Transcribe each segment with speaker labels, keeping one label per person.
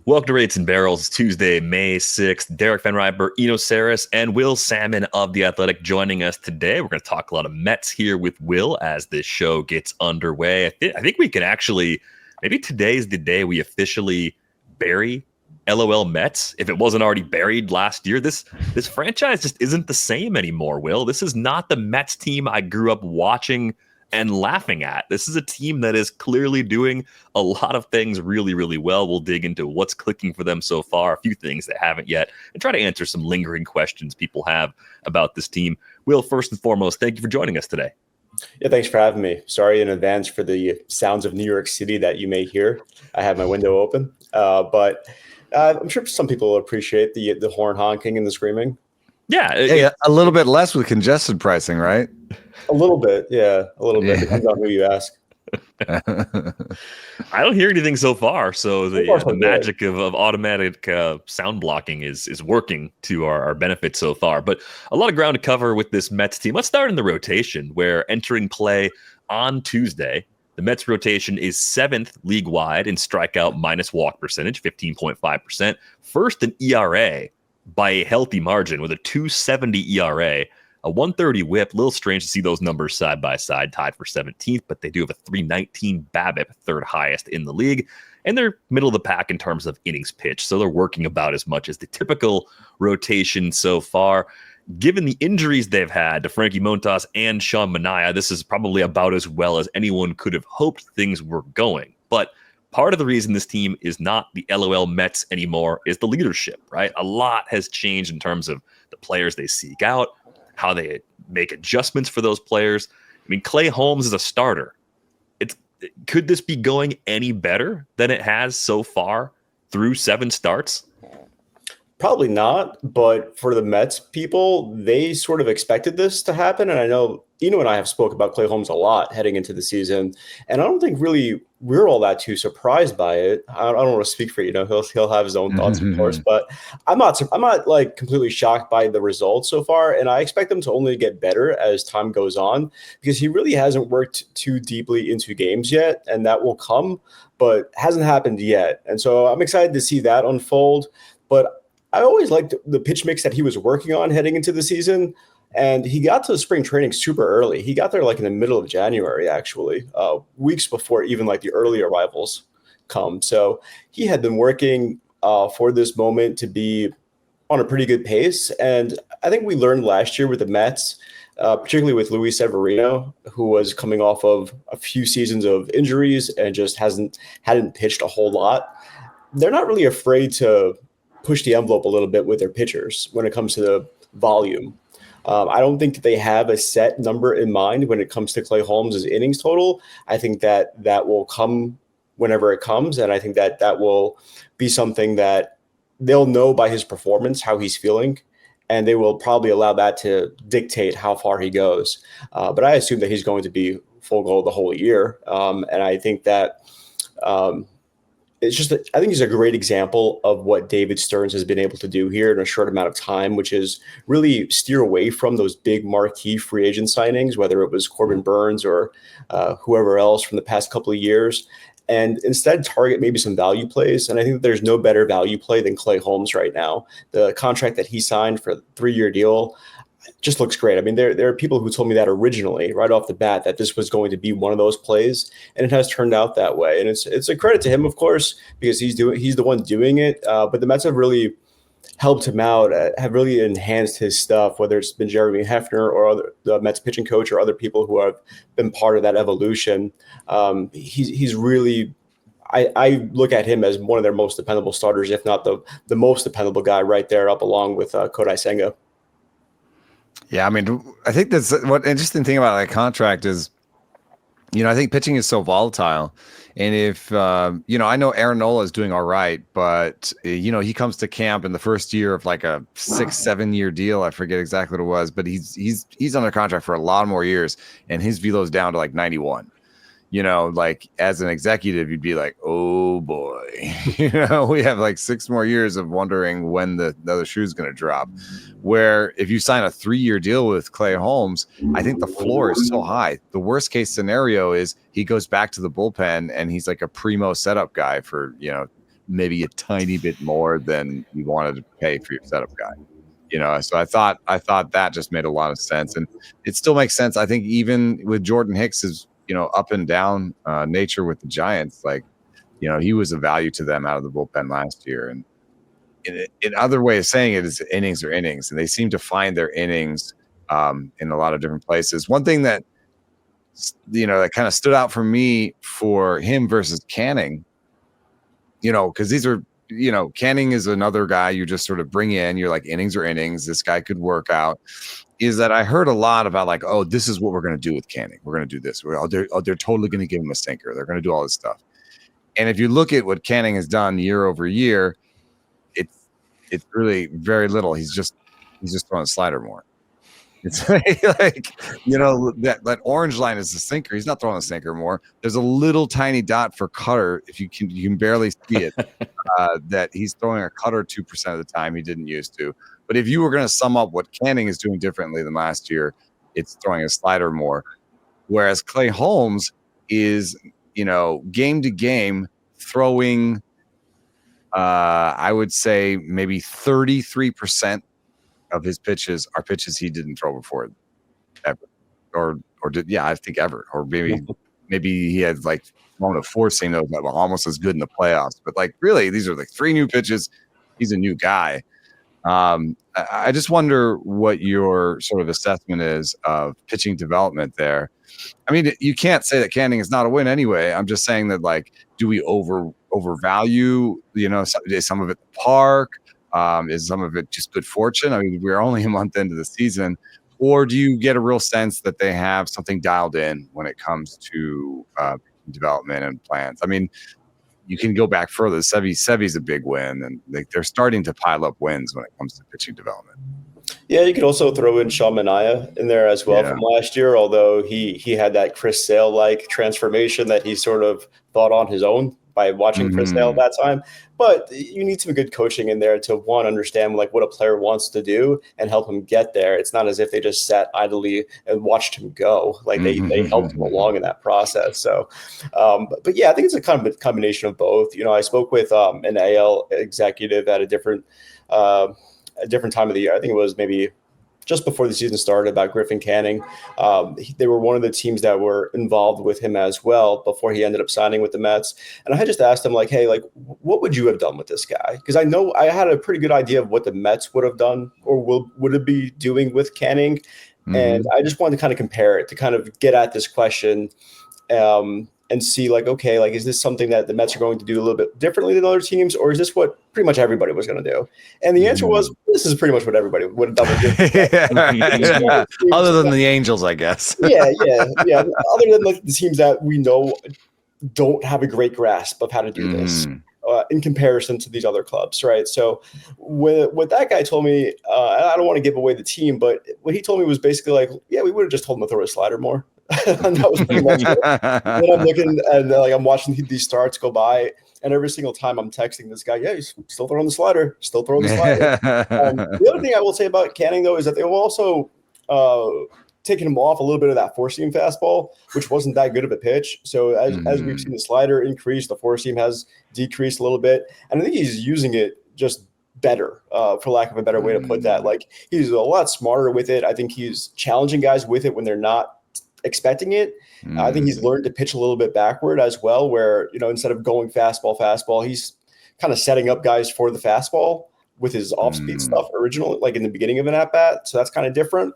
Speaker 1: Welcome to Rates and Barrels. It's Tuesday, May 6th. Derek Van Riper, Eno Saris, and Will Sammon of The Athletic joining us today. We're going to talk a lot of Mets here with Will as this show gets underway. I think we can actually, maybe today's the day we officially bury LOL Mets. If it wasn't already buried last year, this franchise just isn't the same anymore, Will. This is not the Mets team I grew up watching and laughing at. This is a team that is clearly doing a lot of things really, really well. We'll dig into what's clicking for them so far, a few things that haven't yet, and try to answer some lingering questions people have about this team. Will, first and foremost, thank you for joining us today.
Speaker 2: Yeah, thanks for having me. Sorry in advance for the sounds of New York City that you may hear. I have my window open, but I'm sure some people will appreciate the horn honking and the screaming.
Speaker 1: Yeah,
Speaker 3: a little bit less with congested pricing, right?
Speaker 2: A little bit, yeah, a little bit. Depends on who you ask.
Speaker 1: I don't hear anything so far, so the magic of automatic sound blocking is working to our benefit so far. But a lot of ground to cover with this Mets team. Let's start in the rotation, where entering play on Tuesday, the Mets rotation is 7th league-wide in strikeout minus walk percentage, 15.5%. First in ERA by a healthy margin with a 2.70 ERA. A 130 whip, a little strange to see those numbers side by side, tied for 17th, but they do have a 319 BABIP, third highest in the league, and they're middle of the pack in terms of innings pitched, so they're working about as much as the typical rotation so far. Given the injuries they've had to Frankie Montas and Sean Manaea, this is probably about as well as anyone could have hoped things were going. But part of the reason this team is not the LOL Mets anymore is the leadership, right? A lot has changed in terms of the players they seek out, how they make adjustments for those players. I mean, Clay Holmes is a starter. Could this be going any better than it has so far through 7 starts?
Speaker 2: Probably not, but for the Mets people, they sort of expected this to happen. And I know Eno and I have spoke about Clay Holmes a lot heading into the season, and I don't think really we're all that too surprised by it. I don't want to speak for he'll have his own thoughts, of course, but I'm not like completely shocked by the results so far, and I expect them to only get better as time goes on because he really hasn't worked too deeply into games yet, and that will come, but hasn't happened yet. And so I'm excited to see that unfold. But I always liked the pitch mix that he was working on heading into the season, and he got to spring training super early. He got there like in the middle of January, actually, weeks before even like the early arrivals come. So he had been working for this moment to be on a pretty good pace. And I think we learned last year with the Mets, particularly with Luis Severino, who was coming off of a few seasons of injuries and just hadn't pitched a whole lot. They're not really afraid to push the envelope a little bit with their pitchers when it comes to the volume. I don't think that they have a set number in mind when it comes to Clay Holmes' innings total. I think that will come whenever it comes, and I think that will be something that they'll know by his performance how he's feeling, and they will probably allow that to dictate how far he goes. But I assume that he's going to be full goal the whole year, and I think that I think he's a great example of what David Stearns has been able to do here in a short amount of time, which is really steer away from those big marquee free agent signings, whether it was Corbin Burns or whoever else from the past couple of years, and instead target maybe some value plays. And I think that there's no better value play than Clay Holmes right now. The contract that he signed for a 3-year deal just looks great. I mean, there are people who told me that originally, right off the bat, that this was going to be one of those plays, and it has turned out that way. And it's a credit to him, of course, because he's the one doing it. But the Mets have really helped him out, have really enhanced his stuff, whether it's been Jeremy Hefner or the Mets pitching coach or other people who have been part of that evolution. He's really. I look at him as one of their most dependable starters, if not the most dependable guy, right there, up along with Kodai Senga.
Speaker 3: Yeah, I mean, I think that's what interesting thing about that contract is, I think pitching is so volatile. And if, I know Aaron Nola is doing all right, but, he comes to camp in the first year of like a 6-7 year deal. I forget exactly what it was, but he's under contract for a lot more years, and his velo's down to like 91. Like as an executive, you'd be like, oh boy, we have like 6 more years of wondering when the other shoe's going to drop. Where if you sign a 3-year deal with Clay Holmes, I think the floor is so high. The worst case scenario is he goes back to the bullpen and he's like a primo setup guy for maybe a tiny bit more than you wanted to pay for your setup guy. So I thought that just made a lot of sense, and it still makes sense. I think even with Jordan Hicks's up and down nature with the Giants, like he was a value to them out of the bullpen last year. And in other way of saying it is innings are innings, and they seem to find their innings in a lot of different places. One thing that that kind of stood out for me for him versus Canning, because these are. Canning is another guy you just sort of bring in. You're like, innings are innings. This guy could work out. Is that I heard a lot about like, oh, this is what we're going to do with Canning. We're going to do this. They're totally going to give him a sinker. They're going to do all this stuff. And if you look at what Canning has done year over year, it's really very little. He's just throwing a slider more. It's like that orange line is the sinker. He's not throwing a sinker more. There's a little tiny dot for cutter. If you can barely see it, that he's throwing a cutter 2% of the time he didn't used to. But if you were going to sum up what Canning is doing differently than last year, it's throwing a slider more. Whereas Clay Holmes is, game to game throwing, I would say maybe 33% of his pitches are pitches he didn't throw before ever, or did, I think ever, or maybe he had like thrown a four-seam that was almost as good in the playoffs. But like really, these are like 3 new pitches. He's a new guy. I just wonder what your sort of assessment is of pitching development there. I mean, you can't say that Canning is not a win anyway. I'm just saying that like, do we overvalue some of it the park? Is some of it just good fortune? I mean, we're only a month into the season. Or do you get a real sense that they have something dialed in when it comes to development and plans? I mean, you can go back further. Sevy's a big win, and they're starting to pile up wins when it comes to pitching development.
Speaker 2: Yeah, you could also throw in Sean Manaea in there as well from last year, although he had that Chris Sale-like transformation that he sort of thought on his own by watching Chris Sale at that time. But you need some good coaching in there to, one, understand like what a player wants to do and help him get there. It's not as if they just sat idly and watched him go. Like they helped him along in that process. So, but yeah, I think it's a kind of a combination of both. I spoke with an AL executive at a different time of the year. I think it was maybe just before the season started, about Griffin Canning. They were one of the teams that were involved with him as well before he ended up signing with the Mets. And I just asked him, like, hey, like, what would you have done with this guy? Because I know I had a pretty good idea of what the Mets would have done or would it be doing with Canning. Mm-hmm. And I just wanted to kind of compare it to kind of get at this question and see, like, okay, like, is this something that the Mets are going to do a little bit differently than other teams, or is this what pretty much everybody was going to do? And the answer was, this is pretty much what everybody would have done.
Speaker 3: Other than the Angels, I guess.
Speaker 2: Yeah. Other than like the teams that we know don't have a great grasp of how to do this in comparison to these other clubs, right? So what that guy told me, I don't want to give away the team, but what he told me was basically like, yeah, we would have just told him to throw a slider more. And that was pretty much it. And I'm looking and like I'm watching these starts go by, and every single time I'm texting this guy, yeah, he's still throwing the slider. The other thing I will say about Canning, though, is that they will also taking him off a little bit of that four-seam fastball, which wasn't that good of a pitch. So as we've seen the slider increase, the four-seam has decreased a little bit. And I think he's using it just better, for lack of a better way to put that. Like, he's a lot smarter with it. I think he's challenging guys with it when they're not expecting it. I think he's learned to pitch a little bit backward as well, where, instead of going fastball, he's kind of setting up guys for the fastball with his off-speed stuff originally, like in the beginning of an at-bat. So that's kind of different.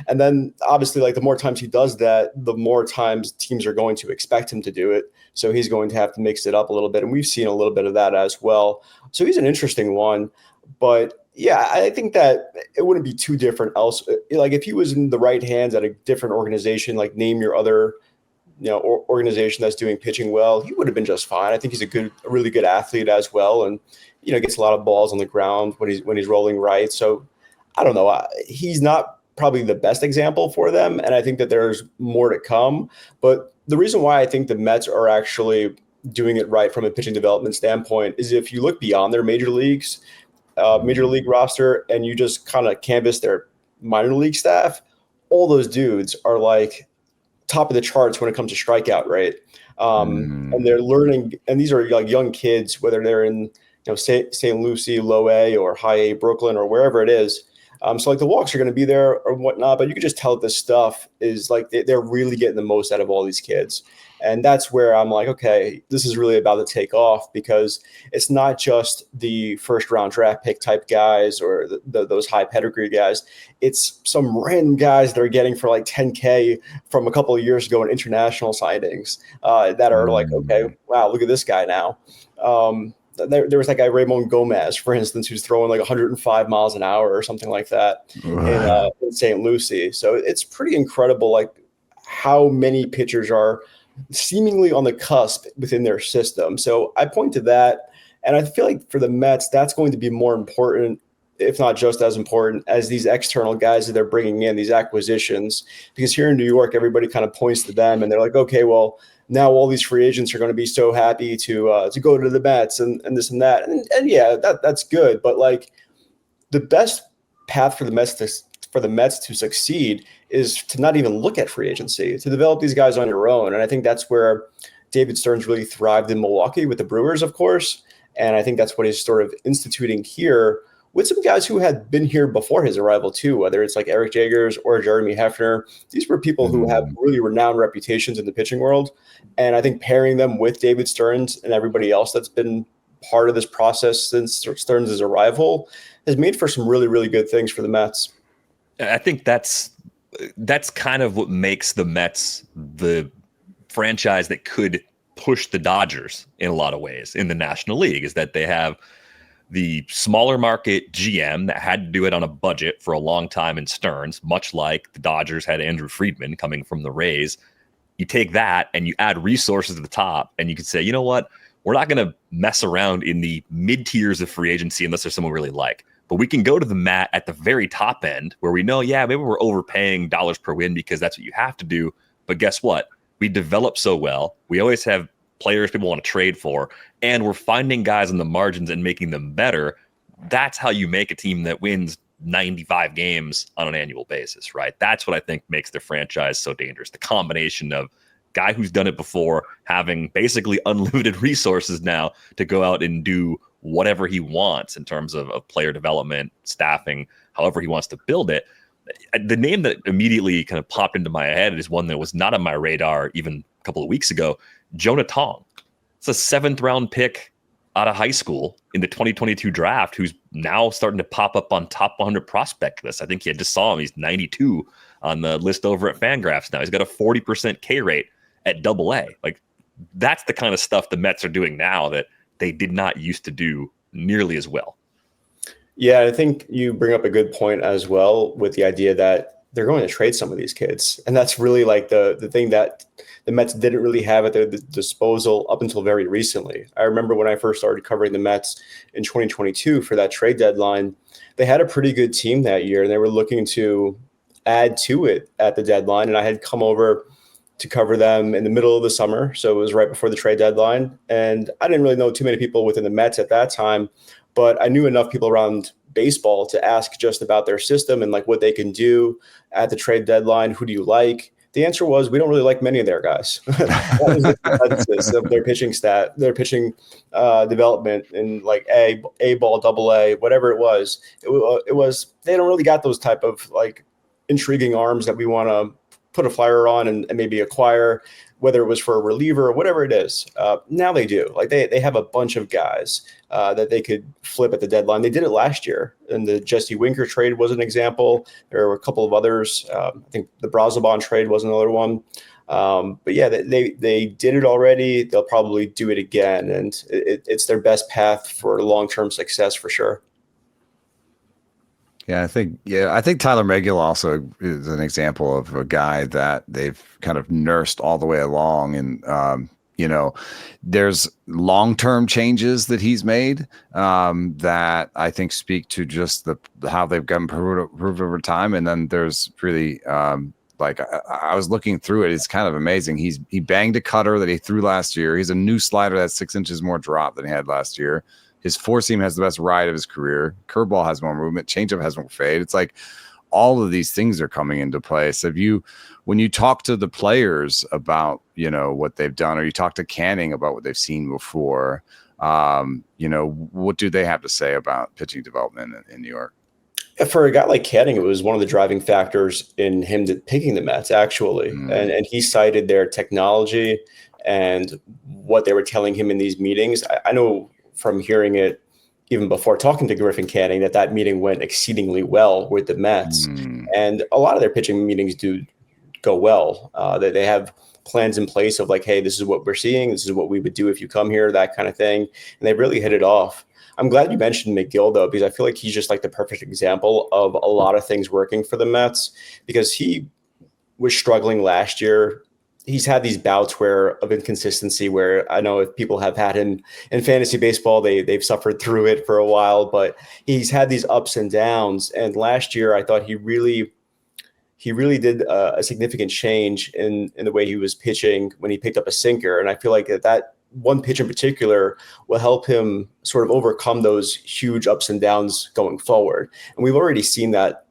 Speaker 2: And then obviously, like, the more times he does that, the more times teams are going to expect him to do it. So he's going to have to mix it up a little bit. And we've seen a little bit of that as well. So he's an interesting one. But yeah, I think that it wouldn't be too different else. Like, if he was in the right hands at a different organization, like name your other, organization that's doing pitching well, he would have been just fine. I think he's a really good athlete as well. And, gets a lot of balls on the ground when he's rolling right. So I don't know. He's not probably the best example for them. And I think that there's more to come. But the reason why I think the Mets are actually doing it right from a pitching development standpoint is if you look beyond their major league roster and you just kind of canvass their minor league staff, all those dudes are like top of the charts when it comes to strikeout rate. And they're learning. And these are like young kids, whether they're in St. Lucie, Low A, or High A, Brooklyn, or wherever it is. So like the walks are going to be there or whatnot, but you can just tell that this stuff is like they're really getting the most out of all these kids. And that's where I'm like, okay, this is really about to take off, because it's not just the first round draft pick type guys or those high pedigree guys. It's some random guys that are getting for like 10K from a couple of years ago in international signings that are like, okay, wow, look at this guy now. There was that guy Ramon Gomez, for instance, who's throwing like 105 miles an hour or something like that in St. Lucie. So it's pretty incredible, like how many pitchers are seemingly on the cusp within their system. So I point to that, and I feel like for the Mets, that's going to be more important, if not just as important, as these external guys that they're bringing in, these acquisitions. Because here in New York, everybody kind of points to them, and they're like, okay, well, now all these free agents are going to be so happy to go to the Mets and this and that. And yeah, that's good. But like the best path for the Mets to succeed is to not even look at free agency, to develop these guys on your own. And I think that's where David Stearns really thrived in Milwaukee with the Brewers, of course. And I think that's what he's sort of instituting here with some guys who had been here before his arrival too, whether it's like Eric Jagers or Jeremy Hefner. These were people who have really renowned reputations in the pitching world. And I think pairing them with David Stearns and everybody else that's been part of this process since Stearns' arrival has made for some really, really good things for the Mets.
Speaker 1: I think that's kind of what makes the Mets the franchise that could push the Dodgers in a lot of ways in the National League, is that they have the smaller market GM that had to do it on a budget for a long time in Stearns, much like the Dodgers had Andrew Friedman coming from the Rays. You take that and you add resources at the top, and you could say, you know what, we're not going to mess around in the mid tiers of free agency unless there's someone we really like. But we can go to the mat at the very top end where we know, yeah, maybe we're overpaying dollars per win because that's what you have to do. But guess what? We develop so well. We always have players people want to trade for, and we're finding guys on the margins and making them better. That's how you make a team that wins 95 games on an annual basis, right? That's what I think makes the franchise so dangerous. The combination of guy who's done it before, having basically unlimited resources now to go out and do whatever he wants in terms of player development, staffing, however he wants to build it. The name that immediately kind of popped into my head is one that was not on my radar even a couple of weeks ago, Jonah Tong. It's a 7th round pick out of high school in the 2022 draft, who's now starting to pop up on top 100 prospect lists. I think I just saw him. He's 92 on the list over at Fangraphs now. He's got a 40% K rate at AA. Like, that's the kind of stuff the Mets are doing now that they did not used to do nearly as well.
Speaker 2: Yeah, I think you bring up a good point as well with the idea that they're going to trade some of these kids. And that's really like the thing that the Mets didn't really have at their disposal up until very recently. I remember when I first started covering the Mets in 2022 for that trade deadline, they had a pretty good team that year, and they were looking to add to it at the deadline. And I had come over to cover them in the middle of the summer. So it was right before the trade deadline. And I didn't really know too many people within the Mets at that time, but I knew enough people around baseball to ask just about their system and like what they can do at the trade deadline. Who do you like? The answer was, we don't really like many of their guys. That was the consensus of their pitching development in like A ball, AA, whatever it was. It was, they don't really got those type of like intriguing arms that we want to put a flyer on and maybe acquire, whether it was for a reliever or whatever it is. Now they do. Like they have a bunch of guys that they could flip at the deadline. They did it last year, and the Jesse Winker trade was an example. There were a couple of others. I think the Brazoban trade was another one. But yeah, they did it already. They'll probably do it again, and it's their best path for long-term success for sure.
Speaker 3: I think Tylor Megill also is an example of a guy that they've kind of nursed all the way along. And, there's long-term changes that he's made that I think speak to just how they've gotten improved over time. And then there's really I was looking through it. It's kind of amazing. He banged a cutter that he threw last year. He's a new slider that's 6 inches more drop than he had last year. His four seam has the best ride of his career. Curveball has more movement. Changeup has more fade. It's like all of these things are coming into play. So when you talk to the players about, what they've done, or you talk to Canning about what they've seen before, what do they have to say about pitching development in New York?
Speaker 2: For a guy like Canning, it was one of the driving factors in him picking the Mets, actually. And he cited their technology and what they were telling him in these meetings. I know from hearing it even before talking to Griffin Canning that meeting went exceedingly well with the Mets. And a lot of their pitching meetings do go well. They have plans in place of like, hey, this is what we're seeing. This is what we would do if you come here, that kind of thing. And they really hit it off. I'm glad you mentioned Megill, though, because I feel like he's just like the perfect example of a lot of things working for the Mets, because he was struggling last year. He's had these bouts of inconsistency where I know if people have had him in fantasy baseball, they've suffered through it for a while, but he's had these ups and downs. And last year, I thought he really did a significant change in the way he was pitching when he picked up a sinker. And I feel like that one pitch in particular will help him sort of overcome those huge ups and downs going forward. And we've already seen that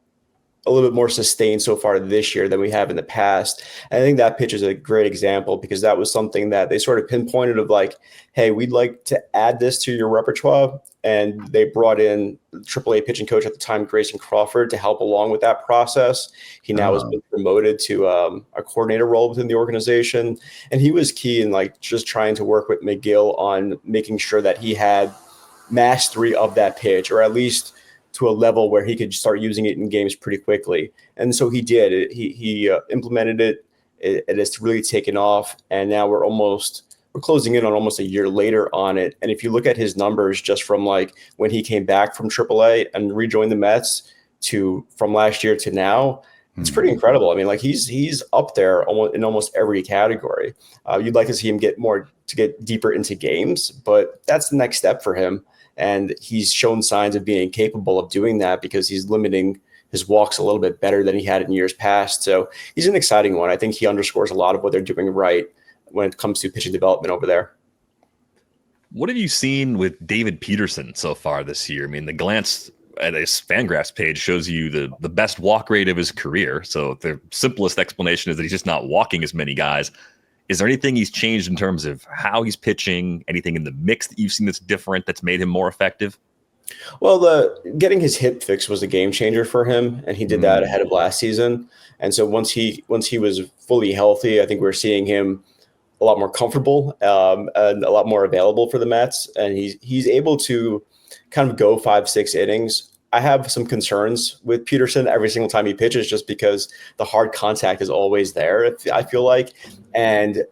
Speaker 2: a little bit more sustained so far this year than we have in the past. And I think that pitch is a great example, because that was something that they sort of pinpointed of like, hey, we'd like to add this to your repertoire. And they brought in the AAA pitching coach at the time, Grayson Crawford, to help along with that process. He now has been promoted to a coordinator role within the organization. And he was key in like just trying to work with Megill on making sure that he had mastery of that pitch, or at least to a level where he could start using it in games pretty quickly. And so he did. He implemented it. It has really taken off. And now we're closing in on almost a year later on it. And if you look at his numbers just from like when he came back from AAA and rejoined the Mets from last year to now, it's pretty incredible. I mean, like he's up there in almost every category. You'd like to see him get deeper into games, but that's the next step for him. And he's shown signs of being capable of doing that, because he's limiting his walks a little bit better than he had in years past. So he's an exciting one. I think he underscores a lot of what they're doing right when it comes to pitching development over there.
Speaker 1: What have you seen with David Peterson so far this year? I mean, the glance at his Fangraphs page shows you the best walk rate of his career. So the simplest explanation is that he's just not walking as many guys. Is there anything he's changed in terms of how he's pitching? Anything in the mix that you've seen that's different, that's made him more effective?
Speaker 2: Well, getting his hip fixed was a game changer for him, and he did that ahead of last season. And so once he was fully healthy, I think we're seeing him a lot more comfortable and a lot more available for the Mets. And he's able to kind of go 5-6 innings. I have some concerns with Peterson every single time he pitches, just because the hard contact is always there, I feel like. And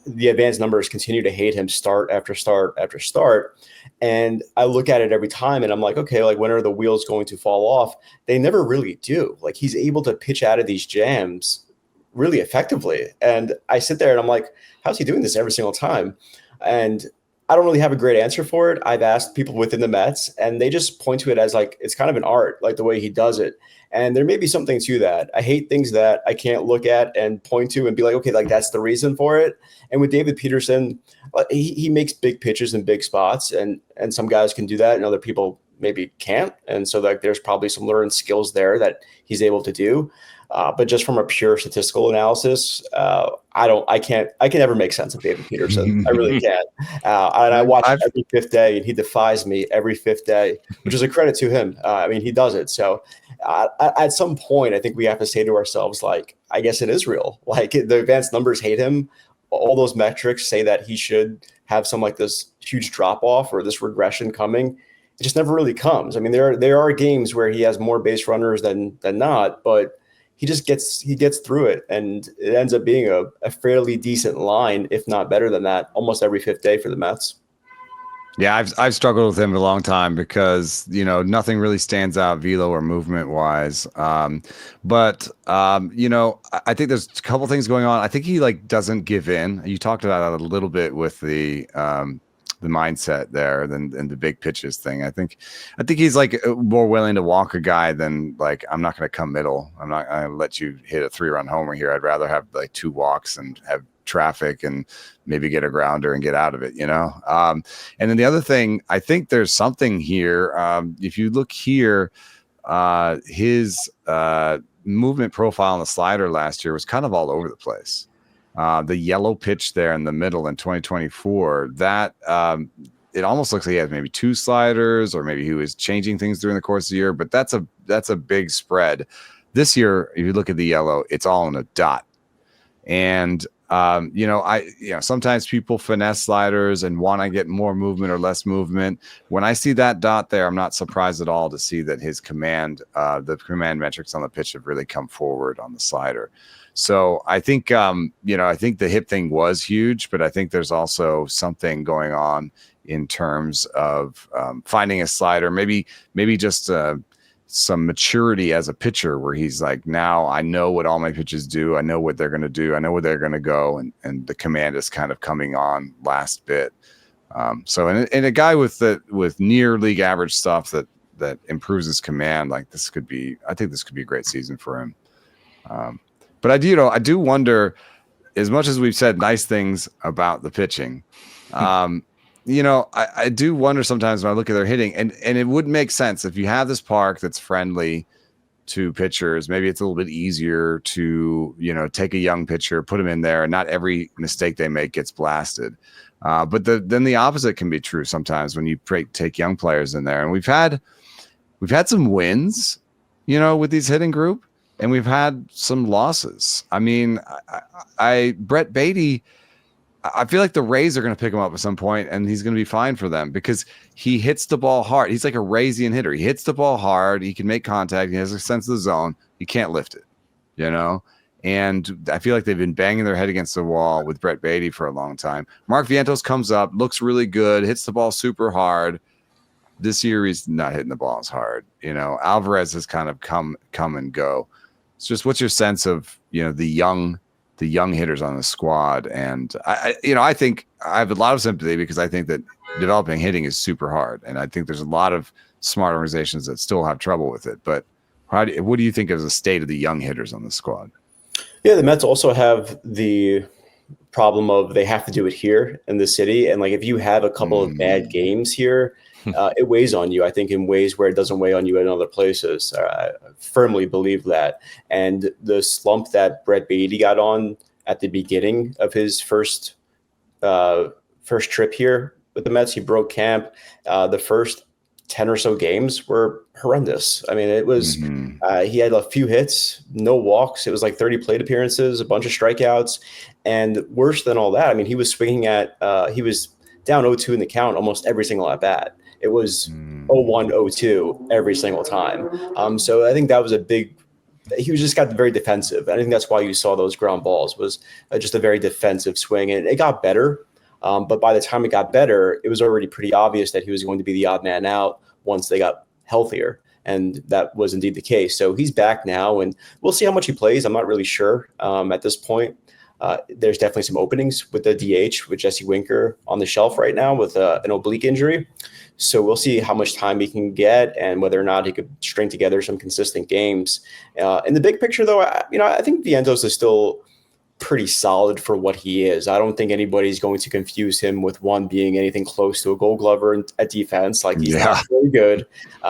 Speaker 2: the advanced numbers continue to hate him start after start after start. And I look at it every time and I'm like, okay, like when are the wheels going to fall off? They never really do. Like he's able to pitch out of these jams really effectively. And I sit there and I'm like, how's he doing this every single time? And I don't really have a great answer for it. I've asked people within the Mets and they just point to it as like, it's kind of an art, like the way he does it. And there may be something to that. I hate things that I can't look at and point to and be like, okay, like that's the reason for it. And with David Peterson, he makes big pitches in big spots, and some guys can do that and other people maybe can't. And so like there's probably some learned skills there that he's able to do. But just from a pure statistical analysis, I can never make sense of David Peterson. I really can't. And I watch him every fifth day, and he defies me every fifth day, which is a credit to him. I mean, he does it. So at some point, I think we have to say to ourselves, like, I guess it is real. Like the advanced numbers hate him. All those metrics say that he should have some like this huge drop off or this regression coming. It just never really comes. I mean, there are games where he has more base runners than not, but he gets through it, and it ends up being a fairly decent line, if not better than that, almost every fifth day for the Mets.
Speaker 3: Yeah, I've struggled with him a long time because, nothing really stands out velo or movement wise. But I think there's a couple things going on. I think he doesn't give in. You talked about it a little bit with the mindset there than the big pitches thing. I think he's more willing to walk a guy than I'm not going to come middle. I'm not going to let you hit a 3-run homer here. I'd rather have 2 walks and have traffic and maybe get a grounder and get out of it, And then the other thing, I think there's something here. If you look here, his movement profile on the slider last year was kind of all over the place. The yellow pitch there in the middle in 2024, that it almost looks like he has maybe 2 sliders, or maybe he was changing things during the course of the year, but that's a big spread. This year, if you look at the yellow, it's all in a dot. And sometimes people finesse sliders and want to get more movement or less movement. When I see that dot there, I'm not surprised at all to see that his the command metrics on the pitch have really come forward on the slider. So I think, I think the hip thing was huge, but I think there's also something going on in terms of finding a slider, maybe just some maturity as a pitcher, where he's like, now I know what all my pitches do. I know what they're going to do. I know where they're going to go. And the command is kind of coming on last bit. So a guy with near league average stuff that improves his command, like I think this could be a great season for him. But I do wonder, as much as we've said nice things about the pitching, I do wonder sometimes when I look at their hitting, and it would make sense if you have this park that's friendly to pitchers. Maybe it's a little bit easier to, take a young pitcher, put him in there, and not every mistake they make gets blasted. But then the opposite can be true sometimes when you take young players in there. And we've had some wins, with these hitting group, and we've had some losses. I mean, Brett Baty, I feel like the Rays are going to pick him up at some point, and he's going to be fine for them because he hits the ball hard. He's like a Raysian hitter. He hits the ball hard. He can make contact. He has a sense of the zone. He can't lift it, And I feel like they've been banging their head against the wall with Brett Baty for a long time. Mark Vientos comes up, looks really good, hits the ball super hard. This year, he's not hitting the ball as hard. Alvarez has kind of come and go. It's just, what's your sense of, the young hitters on the squad? And I think I have a lot of sympathy, because I think that developing hitting is super hard. And I think there's a lot of smart organizations that still have trouble with it. But what do you think of the state of the young hitters on the squad?
Speaker 2: Yeah, the Mets also have the problem of they have to do it here in the city. And if you have a couple of bad games here, it weighs on you, I think, in ways where it doesn't weigh on you in other places. I firmly believe that. And the slump that Brett Baty got on at the beginning of his first trip here with the Mets, he broke camp. The first 10 or so games were horrendous. I mean, it was he had a few hits, no walks. It was like 30 plate appearances, a bunch of strikeouts. And worse than all that, I mean, he was swinging he was down 0-2 in the count almost every single at bat. It was 0-1, 0-2 every single time. So I think that was he was just got very defensive. I think that's why you saw those ground balls, was just a very defensive swing. And it got better. But by the time it got better, it was already pretty obvious that he was going to be the odd man out once they got healthier. And that was indeed the case. So he's back now, and we'll see how much he plays. I'm not really sure at this point. There's definitely some openings with the DH, with Jesse Winker on the shelf right now with an oblique injury. So we'll see how much time he can get and whether or not he could string together some consistent games. In the big picture, though, I think Vientos is still pretty solid for what he is. I don't think anybody's going to confuse him with one being anything close to a Gold Glover at defense. He's not very good.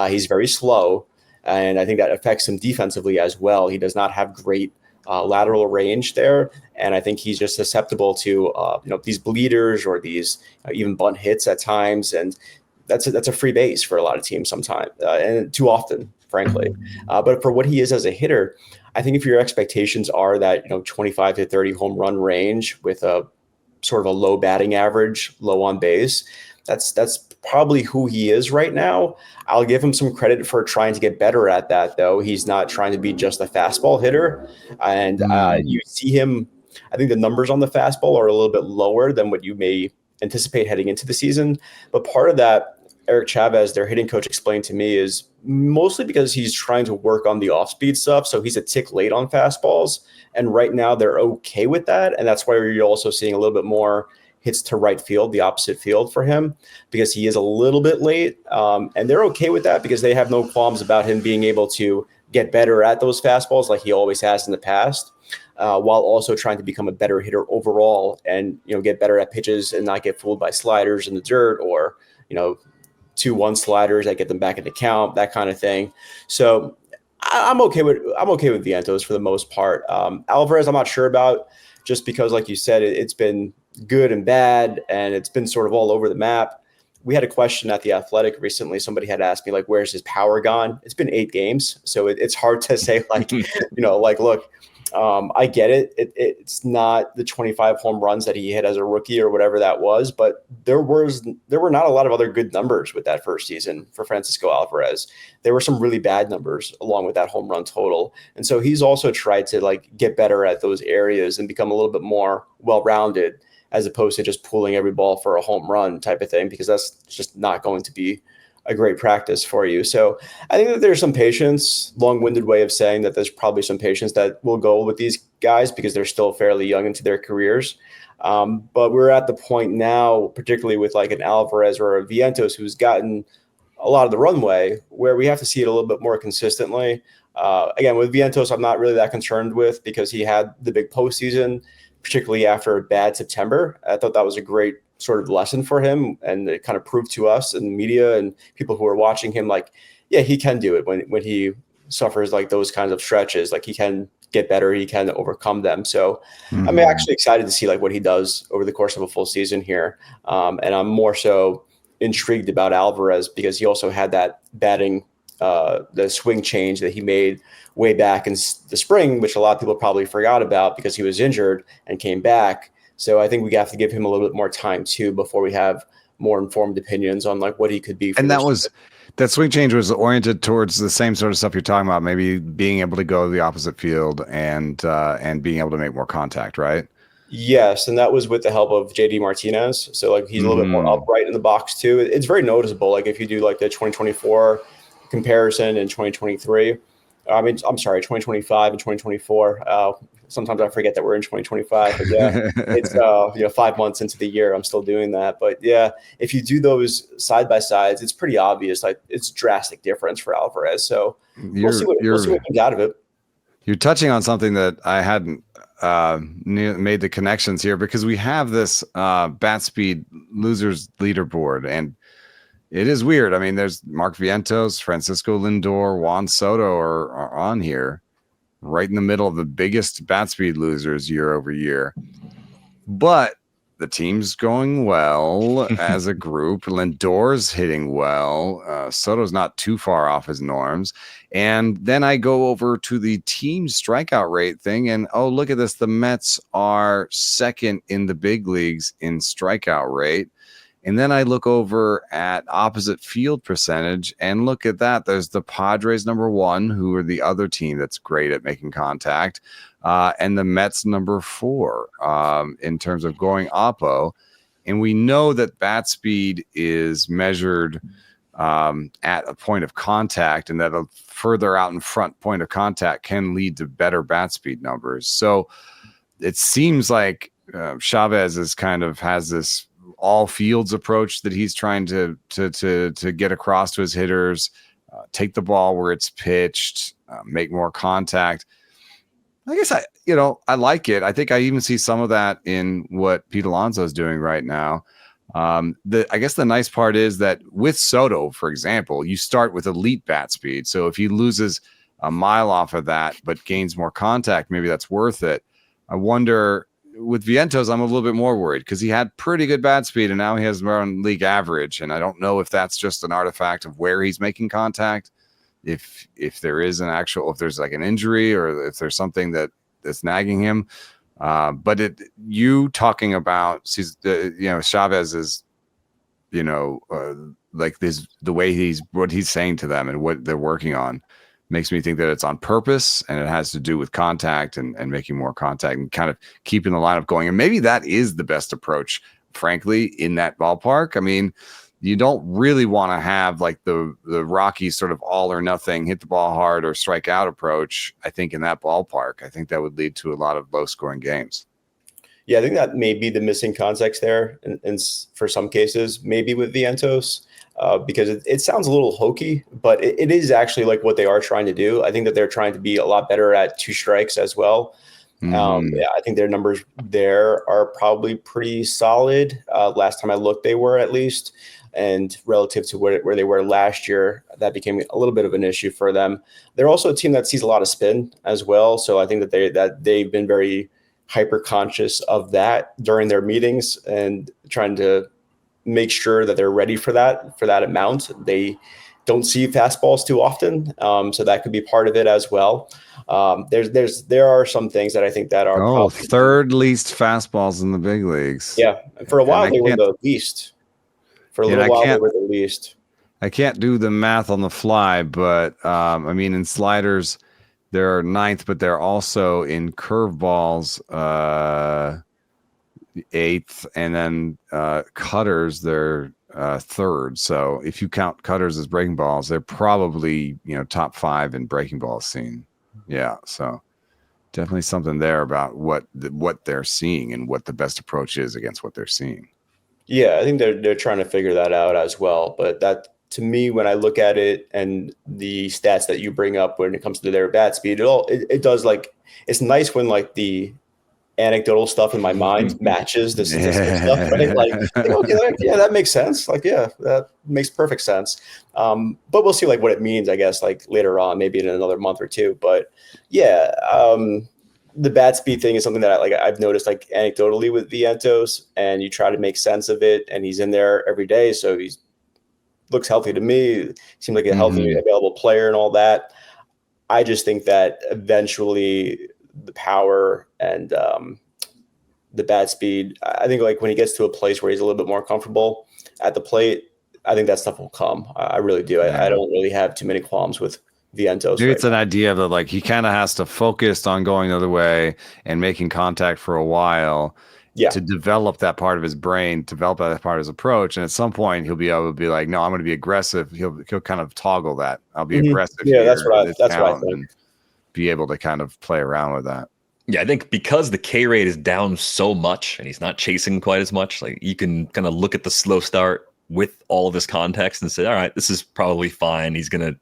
Speaker 2: He's very slow, and I think that affects him defensively as well. He does not have great lateral range there, and I think he's just susceptible to these bleeders or these even bunt hits at times, and that's a free base for a lot of teams sometimes, and too often, frankly. But for what he is as a hitter, I think if your expectations are that 25 to 30 home run range with a sort of a low batting average, low on base, that's probably who he is right now. I'll give him some credit for trying to get better at that, though. He's not trying to be just a fastball hitter, and you see him. I think the numbers on the fastball are a little bit lower than what you may anticipate heading into the season, but part of that, Eric Chavez, their hitting coach, explained to me, is mostly because he's trying to work on the off-speed stuff. So he's a tick late on fastballs. And right now they're okay with that. And that's why you're also seeing a little bit more hits to right field, the opposite field for him, because he is a little bit late. And they're okay with that because they have no qualms about him being able to get better at those fastballs like he always has in the past, while also trying to become a better hitter overall and, get better at pitches and not get fooled by sliders in the dirt or, 2-1 sliders that get them back into count, that kind of thing. So I'm okay with Vientos for the most part. Alvarez, I'm not sure about, just because, like you said, it's been good and bad, and it's been sort of all over the map. We had a question at The Athletic recently. Somebody had asked me, like, where's his power gone? It's been 8 games, so it's hard to say, like, look, I get it. It's not the 25 home runs that he hit as a rookie or whatever that was, but there were not a lot of other good numbers with that first season for Francisco Alvarez. There were some really bad numbers along with that home run total. And so he's also tried to, like, get better at those areas and become a little bit more well-rounded, as opposed to just pulling every ball for a home run type of thing, because that's just not going to be a great practice for you. So I think that there's some patience, long-winded way of saying that there's probably some patience that will go with these guys because they're still fairly young into their careers. But we're at the point now, particularly with like an Alvarez or a Vientos, who's gotten a lot of the runway, where we have to see it a little bit more consistently. Again, with Vientos, I'm not really that concerned with, because he had the big postseason, particularly after a bad September. I thought that was a great sort of lesson for him, and it kind of proved to us and media and people who are watching him, like, yeah, he can do it when he suffers like those kinds of stretches. Like, he can get better, he can overcome them. So I'm actually excited to see like what he does over the course of a full season here. And I'm more so intrigued about Alvarez because he also had that batting, the swing change that he made way back in the spring, which a lot of people probably forgot about because he was injured and came back. So I think we have to give him a little bit more time too before we have more informed opinions on like what he could be.
Speaker 3: And that swing change was oriented towards the same sort of stuff you're talking about, maybe being able to go to the opposite field and being able to make more contact, right?
Speaker 2: Yes, and that was with the help of JD Martinez. So like he's a little bit more upright in the box too. It's very noticeable. Like if you do like the 2024 comparison and 2023, I mean, I'm sorry, 2025 and 2024. Sometimes I forget that we're in 2025, but yeah, it's 5 months into the year. I'm still doing that, but yeah, if you do those side by sides, it's pretty obvious. Like it's drastic difference for Alvarez. So we'll see what comes out of it.
Speaker 3: You're touching on something that I hadn't made the connections here, because we have this bat speed losers leaderboard, and it is weird. I mean, there's Mark Vientos, Francisco Lindor, Juan Soto are on here, right in the middle of the biggest bat speed losers year over year. But the team's going well as a group. Lindor's hitting well. Soto's not too far off his norms. And then I go over to the team strikeout rate thing, and oh, look at this. The Mets are second in the big leagues in strikeout rate. And then I look over at opposite field percentage, and look at that. There's the Padres number 1, who are the other team that's great at making contact, and the Mets number 4 in terms of going oppo. And we know that bat speed is measured at a point of contact, and that a further out in front point of contact can lead to better bat speed numbers. So it seems like Chavez has this all fields approach that he's trying to get across to his hitters, take the ball where it's pitched, make more contact. I guess I like it. I think I even see some of that in what Pete Alonso is doing right now. I guess the nice part is that with Soto, for example, you start with elite bat speed. So if he loses a mile off of that, but gains more contact, maybe that's worth it. I wonder, with Vientos, I'm a little bit more worried because he had pretty good bat speed and now he has around league average. And I don't know if that's just an artifact of where he's making contact, if there is if there's like an injury or if there's something that's nagging him. But you talking about, Chavez is, like this, the way what he's saying to them and what they're working on makes me think that it's on purpose, and it has to do with contact and making more contact and kind of keeping the lineup going. And maybe that is the best approach, frankly, in that ballpark. I mean, you don't really want to have like the Rockies sort of all or nothing, hit the ball hard or strike out approach. I think in that ballpark, I think that would lead to a lot of low scoring games.
Speaker 2: Yeah, I think that may be the missing context there. And for some cases, maybe with Vientos, because it sounds a little hokey, but it is actually like what they are trying to do. I think that they're trying to be a lot better at 2 strikes as well. I think their numbers there are probably pretty solid. Last time I looked, they were at least. And relative to where they were last year, that became a little bit of an issue for them. They're also a team that sees a lot of spin as well. So I think that they've been very hyper conscious of that during their meetings and trying to make sure that they're ready for that amount. They don't see fastballs too often. So that could be part of it as well. There are some things that I think that are
Speaker 3: third least fastballs in the big leagues.
Speaker 2: Yeah. For a while they were the least. For a little while they were the least.
Speaker 3: I can't do the math on the fly, but I mean in sliders they're ninth, but they're also in curveballs eighth, and then cutters they're third. So if you count cutters as breaking balls, they're probably top 5 in breaking balls seen. Yeah, so definitely something there about what they're seeing and what the best approach is against what they're seeing.
Speaker 2: Yeah, I think they're trying to figure that out as well. But that, to me, when I look at it and the stats that you bring up when it comes to their bat speed, it does, like, it's nice when like the anecdotal stuff in my mind matches the statistical stuff, right? Like, okay, yeah, that makes sense. Like, yeah, that makes perfect sense. But we'll see like what it means, I guess, like later on, maybe in another month or two. But yeah, the bat speed thing is something that I've noticed like anecdotally with Vientos, and you try to make sense of it, and he's in there every day, so he's looks healthy to me. Seems like a healthy, available player and all that. I just think that eventually the power and the bat speed, I think like when he gets to a place where he's a little bit more comfortable at the plate, I think that stuff will come. I really do. I don't really have too many qualms with Vientos.
Speaker 3: Maybe it's an idea that like he kind of has to focus on going the other way and making contact for a while. To develop that part of his brain, develop that part of his approach. And at some point he'll be able to be like, no, I'm going to be aggressive. He'll kind of toggle that. I'll be aggressive.
Speaker 2: Yeah, that's what I think.
Speaker 3: And be able to kind of play around with that.
Speaker 1: Yeah, I think because the K rate is down so much and he's not chasing quite as much, like you can kind of look at the slow start with all of this context and say, all right, this is probably fine. He's going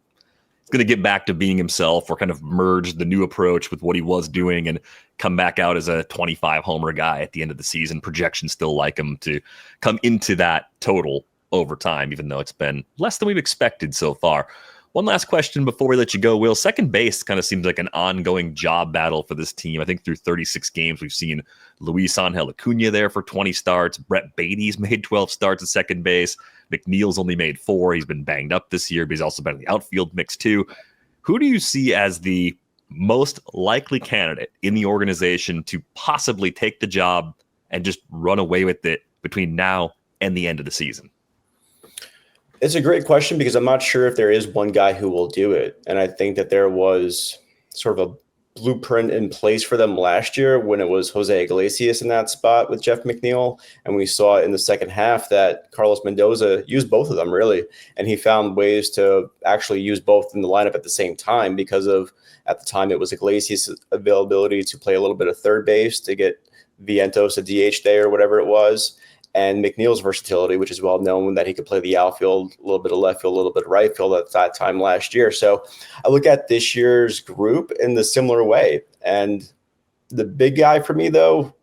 Speaker 1: to get back to being himself, or kind of merge the new approach with what he was doing and come back out as a 25 homer guy at the end of the season. Projections still like him to come into that total over time, even though it's been less than we've expected so far. One last question before we let you go, Will. Second base kind of seems like an ongoing job battle for this team. I think through 36 games, we've seen Luisangel Acuña there for 20 starts. Brett Baty's made 12 starts at second base. McNeil's only made 4. He's been banged up this year, but he's also been in the outfield mix too. Who do you see as the most likely candidate in the organization to possibly take the job and just run away with it between now and the end of the season?
Speaker 2: It's a great question, because I'm not sure if there is one guy who will do it. And I think that there was sort of a blueprint in place for them last year when it was Jose Iglesias in that spot with Jeff McNeil. And we saw in the second half that Carlos Mendoza used both of them, really. And he found ways to actually use both in the lineup at the same time because of, at the time, it was Iglesias' availability to play a little bit of third base to get Vientos a DH there or whatever it was, and McNeil's versatility, which is well known, that he could play the outfield, a little bit of left field, a little bit of right field at that time last year. So I look at this year's group in the similar way. And the big guy for me, though,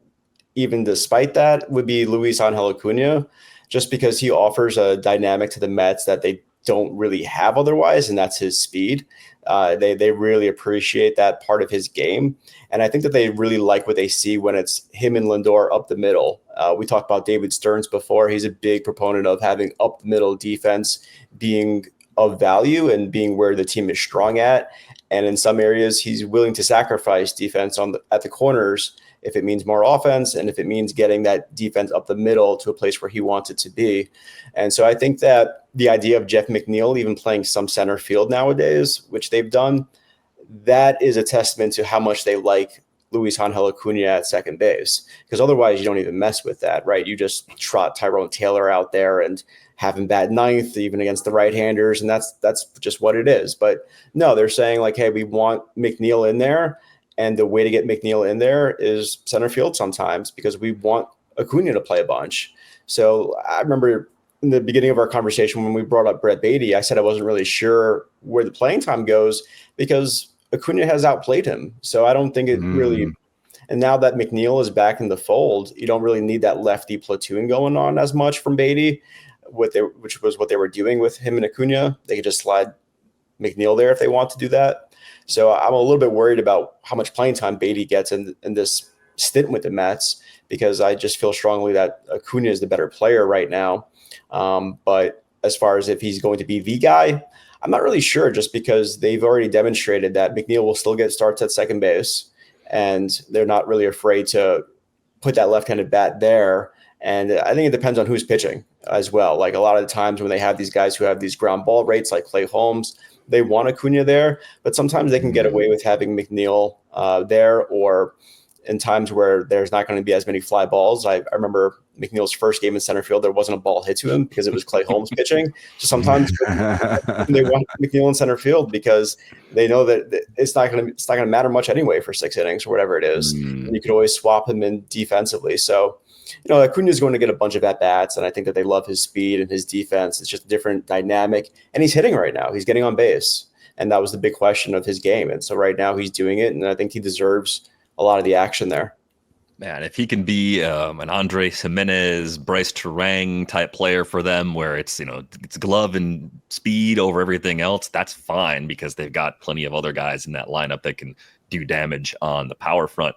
Speaker 2: even despite that, would be Luisangel Acuña, just because he offers a dynamic to the Mets that they don't really have otherwise, and that's his speed. They really appreciate that part of his game. And I think that they really like what they see when it's him and Lindor up the middle. We talked about David Stearns before. He's a big proponent of having up the middle defense being of value and being where the team is strong at. And in some areas, he's willing to sacrifice defense at the corners if it means more offense and if it means getting that defense up the middle to a place where he wants it to be. And so I think that the idea of Jeff McNeil even playing some center field nowadays, which they've done, that is a testament to how much they like Luisangel Acuña at second base, because otherwise you don't even mess with that, right? You just trot Tyrone Taylor out there and have him bat ninth, even against the right-handers, and that's just what it is. But no, they're saying like, hey, we want McNeil in there, and the way to get McNeil in there is center field sometimes, because we want Acuña to play a bunch. So I remember in the beginning of our conversation when we brought up Brett Baty, I said I wasn't really sure where the playing time goes because Acuña has outplayed him. So I don't think it really – and now that McNeil is back in the fold, you don't really need that lefty platoon going on as much from Baty. which was what they were doing with him and Acuña. They could just slide Megill there if they want to do that. So I'm a little bit worried about how much playing time Baty gets in this stint with the Mets, because I just feel strongly that Acuña is the better player right now. But as far as if he's going to be the guy, I'm not really sure, just because they've already demonstrated that Megill will still get starts at second base, and they're not really afraid to put that left-handed bat there. And I think it depends on who's pitching as well. Like a lot of the times when they have these guys who have these ground ball rates like Clay Holmes, they want Acuña there, but sometimes they can get away with having Megill there, or in times where there's not going to be as many fly balls. I remember McNeil's first game in center field, there wasn't a ball hit to him because it was Clay Holmes pitching. So sometimes they want Megill in center field because they know that it's not going to matter much anyway for 6 innings or whatever it is. And you could always swap him in defensively. So, Acuña is going to get a bunch of at-bats, and I think that they love his speed and his defense. It's just a different dynamic, and he's hitting right now. He's getting on base, and that was the big question of his game. And so right now he's doing it, and I think he deserves a lot of the action there.
Speaker 1: Man, if he can be an Andres Jimenez, Bryce Terang type player for them, where it's it's glove and speed over everything else, that's fine, because they've got plenty of other guys in that lineup that can do damage on the power front.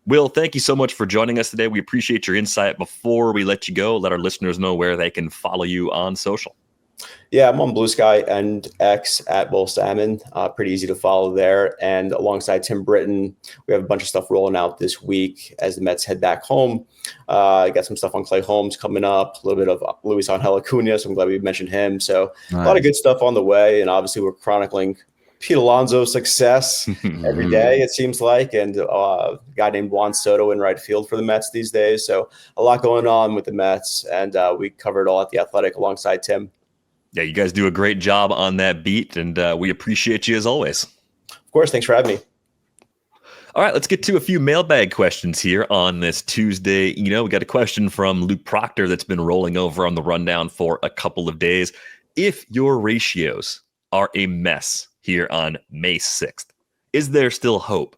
Speaker 1: Will, thank you so much for joining us today. We appreciate your insight. Before we let you go, let our listeners know where they can follow you on social.
Speaker 2: Yeah, I'm on Blue Sky and X at Will Sammon. Pretty easy to follow there. And alongside Tim Britton, we have a bunch of stuff rolling out this week as the Mets head back home. I got some stuff on Clay Holmes coming up, a little bit of Luisangel Acuña, so I'm glad we mentioned him. So nice. A lot of good stuff on the way. And obviously we're chronicling Pete Alonso's success every day, it seems like, and a guy named Juan Soto in right field for the Mets these days. So a lot going on with the Mets, and we covered it all at The Athletic alongside Tim.
Speaker 1: Yeah, you guys do a great job on that beat, and we appreciate you as always.
Speaker 2: Of course, thanks for having me.
Speaker 1: All right, let's get to a few mailbag questions here on this Tuesday. We got a question from Luke Proctor that's been rolling over on the rundown for a couple of days. If your ratios are a mess here on May 6th, is there still hope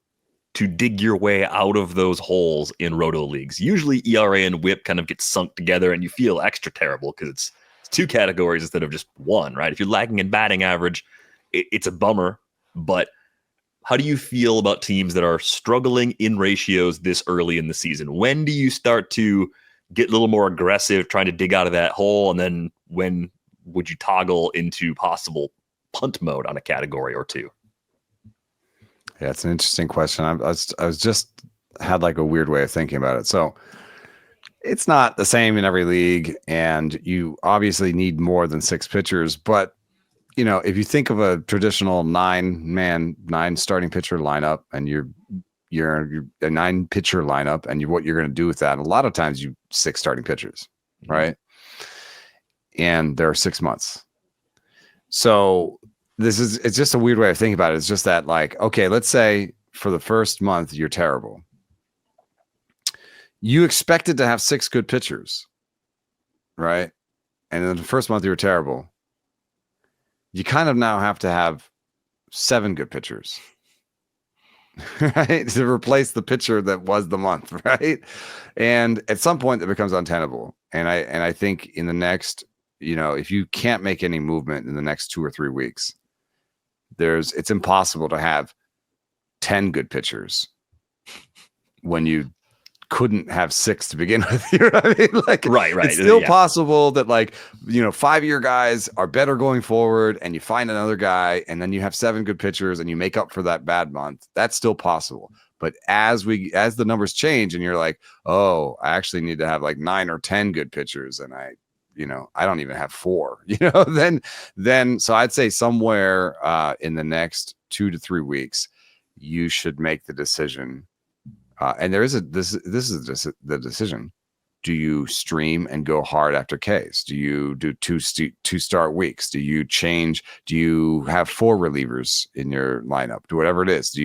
Speaker 1: to dig your way out of those holes in roto leagues? Usually ERA and WHIP kind of get sunk together and you feel extra terrible because it's 2 categories instead of just 1, right? If you're lacking in batting average, it's a bummer. But how do you feel about teams that are struggling in ratios this early in the season? When do you start to get a little more aggressive trying to dig out of that hole? And then when would you toggle into possible punt mode on a category or 2?
Speaker 3: Yeah, it's an interesting question. I was just had like a weird way of thinking about it. So it's not the same in every league, and you obviously need more than 6 pitchers. But if you think of a traditional 9 starting pitcher lineup, and you're a 9 pitcher lineup, and what you're going to do with that, a lot of times you 6 starting pitchers, right? And there are 6 months. So it's just a weird way of thinking about it. It's just that, like, okay, let's say for the first month you're terrible. You expected to have 6 good pitchers, right? And in the first month you were terrible. You kind of now have to have 7 good pitchers, right? To replace the pitcher that was the month, right? And at some point that becomes untenable. And I think in the next, if you can't make any movement in the next 2 or 3 weeks, it's impossible to have 10 good pitchers when you couldn't have 6 to begin with. You know what I mean? Like, right. It's still possible that 5-year guys are better going forward, and you find another guy, and then you have 7 good pitchers, and you make up for that bad month. That's still possible. But as the numbers change, and you're like, oh, I actually need to have 9 or 10 good pitchers, and I don't even have 4. Then so I'd say somewhere in the next 2 to 3 weeks, you should make the decision. And this is the decision. Do you stream and go hard after Ks? Do you do 2 start weeks? Do you change? Do you have 4 relievers in your lineup? Do whatever it is.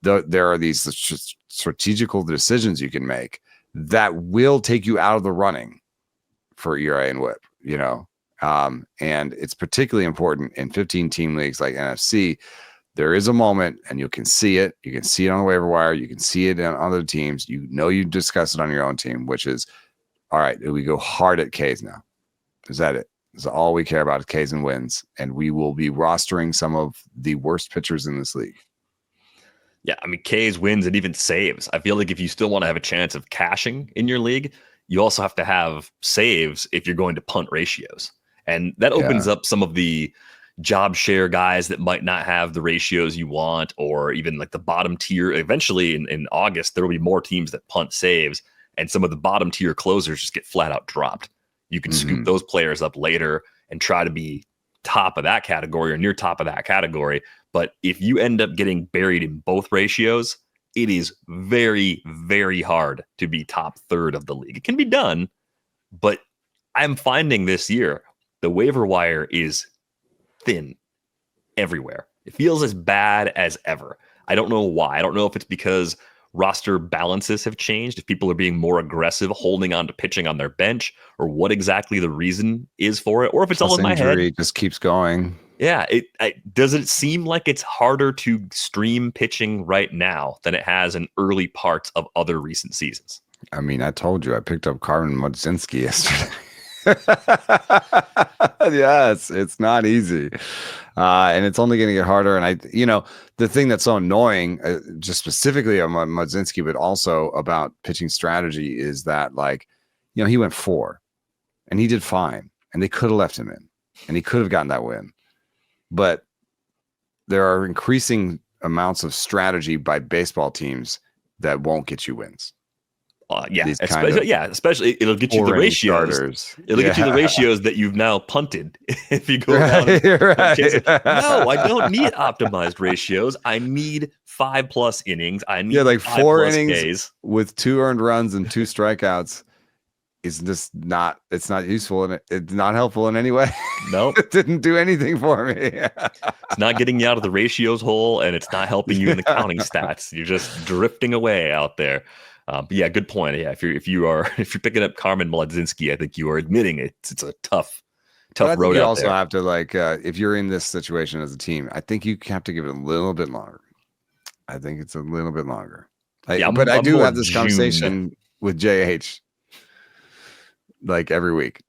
Speaker 3: There are these strategical decisions you can make that will take you out of the running for ERA and WHIP, and it's particularly important in 15-team leagues like NFC. There is a moment, and you can see it. You can see it on the waiver wire. You can see it on other teams. You discuss it on your own team, which is, all right, we go hard at Ks now. Is that it? Is all we care about is Ks and wins, and we will be rostering some of the worst pitchers in this league.
Speaker 1: Yeah, I mean, K's, wins, and even saves. I feel like if you still want to have a chance of cashing in your league, you also have to have saves if you're going to punt ratios. And that opens up some of the job share guys that might not have the ratios you want, or even like the bottom tier. Eventually in August, there will be more teams that punt saves, and some of the bottom tier closers just get flat out dropped. You can scoop those players up later and try to be top of that category or near top of that category. But if you end up getting buried in both ratios, it is very, very hard to be top third of the league. It can be done, but I'm finding this year the waiver wire is thin everywhere. It feels as bad as ever. I don't know why. I don't know if it's because roster balances have changed, if people are being more aggressive holding on to pitching on their bench, or what exactly the reason is for it, or if it's all in my head.
Speaker 3: It just keeps going.
Speaker 1: Yeah. Does it seem like it's harder to stream pitching right now than it has in early parts of other recent seasons?
Speaker 3: I mean, I told you I picked up Carmen Mudzinski yesterday. Yes, it's not easy. And it's only going to get harder. And the thing that's so annoying, just specifically on Mudzinski, but also about pitching strategy, is that, he went 4 and he did fine, and they could have left him in and he could have gotten that win. But there are increasing amounts of strategy by baseball teams that won't get you wins.
Speaker 1: Especially it'll get you the ratios.
Speaker 3: Starters.
Speaker 1: It'll get you the ratios that you've now punted. If you go down, no, I don't need optimized ratios. I need 5+ innings. I need
Speaker 3: 4 innings
Speaker 1: Ks
Speaker 3: with 2 earned runs and 2 strikeouts. Is just not. It's not useful, and it's not helpful in any way.
Speaker 1: No,
Speaker 3: it didn't do anything for me.
Speaker 1: It's not getting you out of the ratios hole, and it's not helping you in the counting stats. You're just drifting away out there. But yeah, good point. Yeah, if you're picking up Carmen Mlodzinski, I think you are admitting it's a tough road. You also
Speaker 3: have to if you're in this situation as a team, I think you have to give it a little bit longer. I think it's a little bit longer. But I do have this conversation with JH every week.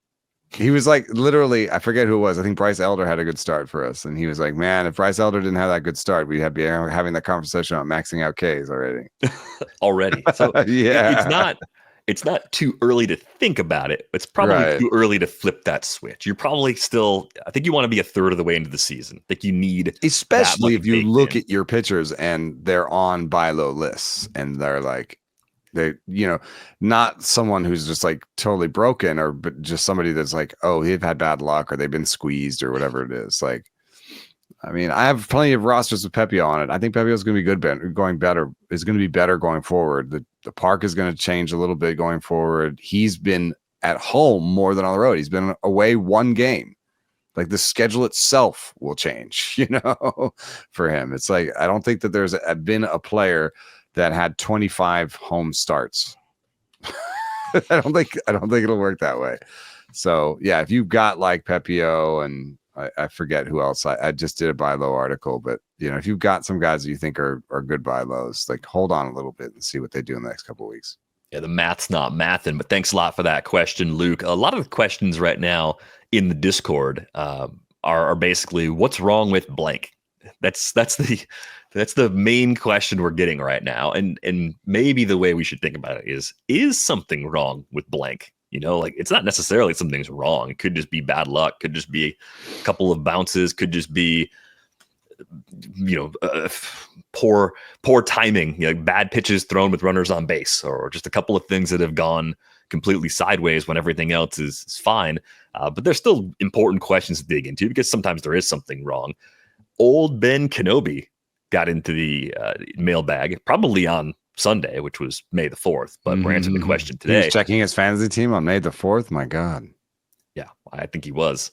Speaker 3: He was literally, I forget who it was. I think Bryce Elder had a good start for us. And he was like, man, if Bryce Elder didn't have that good start, we'd be having that conversation about maxing out Ks already.
Speaker 1: So it's not too early to think about it. It's probably too early to flip that switch. You're probably still, I think you want to be a third of the way into the season. Like you need,
Speaker 3: especially if you look at your pitchers and they're on buy low lists and they not someone who's just totally broken, but just somebody that's they've had bad luck or they've been squeezed or whatever it is. I mean, I have plenty of rosters with Pepe on it. I think Pepe is going to be good, is going to be better going forward. The park is going to change a little bit going forward. He's been at home more than on the road. He's been away 1 game. The schedule itself will change, for him. It's I don't think that there's been a player that had 25 home starts. I don't think it'll work that way. So yeah, if you've got Pepio and I forget who else, I just did a buy low article, but if you've got some guys that you think are good buy lows, hold on a little bit and see what they do in the next couple of weeks.
Speaker 1: Yeah, the math's not mathing, but thanks a lot for that question, Luke. A lot of the questions right now in the Discord are basically what's wrong with blank. That's the main question we're getting right now. And maybe the way we should think about it is something wrong with blank? It's not necessarily something's wrong. It could just be bad luck. Could just be a couple of bounces. Could just be, poor timing, bad pitches thrown with runners on base, or just a couple of things that have gone completely sideways when everything else is fine. But there's still important questions to dig into because sometimes there is something wrong. Old Ben Kenobi got into the mailbag probably on Sunday, which was May the 4th, but we're answering the question today.
Speaker 3: He was checking his fantasy team on May the 4th. My God.
Speaker 1: Yeah, I think he was.